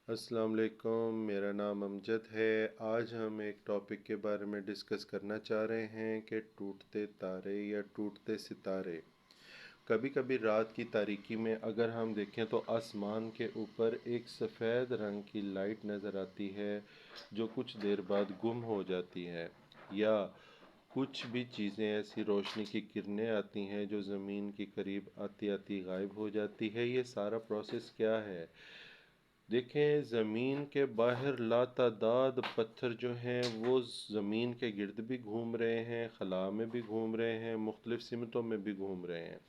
अस्सलाम वालेकुम, मेरा नाम अमजद है। आज हम एक टॉपिक के बारे में डिस्कस करना चाह रहे हैं कि टूटते तारे या टूटते सितारे। कभी कभी रात की तारीकी में अगर हम देखें तो आसमान के ऊपर एक सफ़ेद रंग की लाइट नज़र आती है जो कुछ देर बाद गुम हो जाती है, या कुछ भी चीज़ें ऐसी रोशनी की किरणें आती हैं जो ज़मीन के करीब आती आती गायब हो जाती है। ये सारा प्रोसेस क्या है? देखें, ज़मीन के बाहर लातादाद पत्थर जो हैं वो ज़मीन के गिर्द भी घूम रहे हैं, खला में भी घूम रहे हैं, मुख्तलिफ़ सिमतों में भी घूम रहे हैं।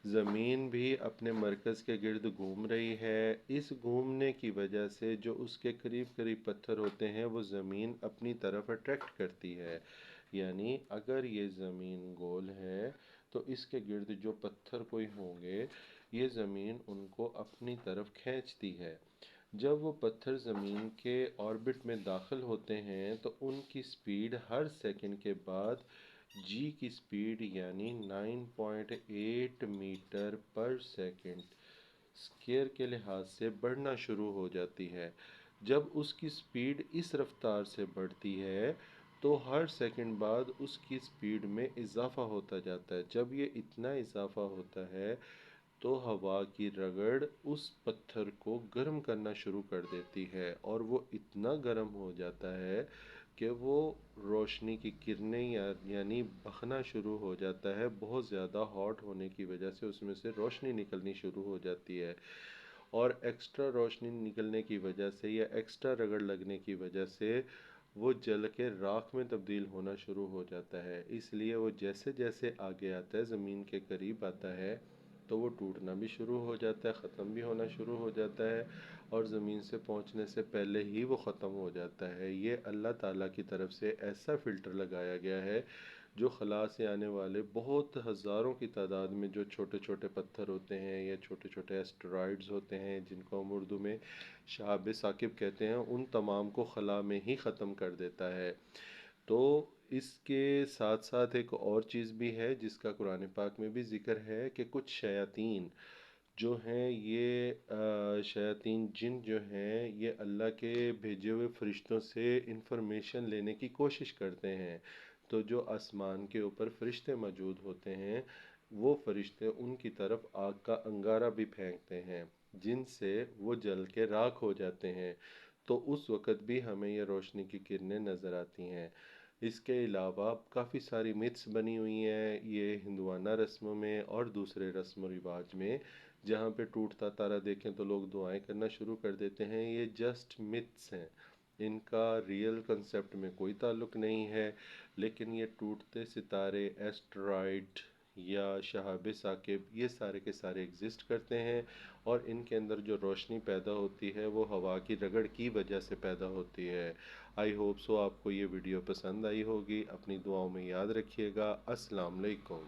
ज़मीन भी अपने मरकज़ के गिर्द घूम रही है। इस घूमने की वजह से जो उसके करीब करीब पत्थर होते हैं वो ज़मीन अपनी तरफ अट्रैक्ट करती है। यानी अगर ये ज़मीन गोल है तो इसके गिर्द जो पत्थर कोई होंगे, ये ज़मीन उनको अपनी तरफ खींचती है। जब वो पत्थर ज़मीन के ऑर्बिट में दाखिल होते हैं तो उनकी स्पीड हर सेकंड के बाद जी की स्पीड यानी 9.8 मीटर पर सेकंड स्क्वायर के लिहाज से बढ़ना शुरू हो जाती है। जब उसकी स्पीड इस रफ्तार से बढ़ती है तो हर सेकंड बाद उसकी स्पीड में इजाफा होता जाता है। जब ये इतना इजाफा होता है तो हवा की रगड़ उस पत्थर को गर्म करना शुरू कर देती है और वो इतना गर्म हो जाता है कि वो रोशनी की किरणें यानी बखना शुरू हो जाता है। बहुत ज़्यादा हॉट होने की वजह से उसमें से रोशनी निकलनी शुरू हो जाती है, और एक्स्ट्रा रोशनी निकलने की वजह से या एक्स्ट्रा रगड़ लगने की वजह से वो जल के राख में तब्दील होना शुरू हो जाता है। इसलिए वो जैसे जैसे आगे आता है, ज़मीन के करीब आता है, तो वो टूटना भी शुरू हो जाता है, ख़त्म भी होना शुरू हो जाता है, और ज़मीन से पहुंचने से पहले ही वो ख़त्म हो जाता है। ये अल्लाह ताला की तरफ से ऐसा फ़िल्टर लगाया गया है जो खला से आने वाले बहुत हज़ारों की तादाद में जो छोटे छोटे पत्थर होते हैं या छोटे छोटे एस्टेरॉयड्स होते हैं, जिनको हम उर्दू में शहाब साकिब कहते हैं, उन तमाम को खला में ही ख़त्म कर देता है। तो इसके साथ साथ एक और चीज़ भी है जिसका कुरान पाक में भी ज़िक्र है कि कुछ शयातीन जो हैं, ये शयातीन जिन जो हैं, ये अल्लाह के भेजे हुए फ़रिश्तों से इंफॉर्मेशन लेने की कोशिश करते हैं। तो जो आसमान के ऊपर फ़रिश्ते मौजूद होते हैं, वो फ़रिश्ते उनकी तरफ आग का अंगारा भी फेंकते हैं जिनसे वो जल के राख हो जाते हैं। तो उस वक़्त भी हमें ये रोशनी की किरणें नज़र आती हैं। इसके अलावा काफ़ी सारी मिथ्स बनी हुई हैं ये हिंदुआना रस्मों में और दूसरे रस्म व रिवाज में। जहाँ पे टूटता तारा देखें तो लोग दुआएं करना शुरू कर देते हैं। ये जस्ट मिथ्स हैं, इनका रियल कंसेप्ट में कोई ताल्लुक़ नहीं है। लेकिन ये टूटते सितारे, एस्टेरॉयड या शहाब साकिब, ये सारे के सारे एग्ज़िस्ट करते हैं, और इनके अंदर जो रोशनी पैदा होती है वो हवा की रगड़ की वजह से पैदा होती है। आई होप सो आपको ये वीडियो पसंद आई होगी। अपनी दुआओं में याद रखिएगा। अस्सलाम वालेकुम।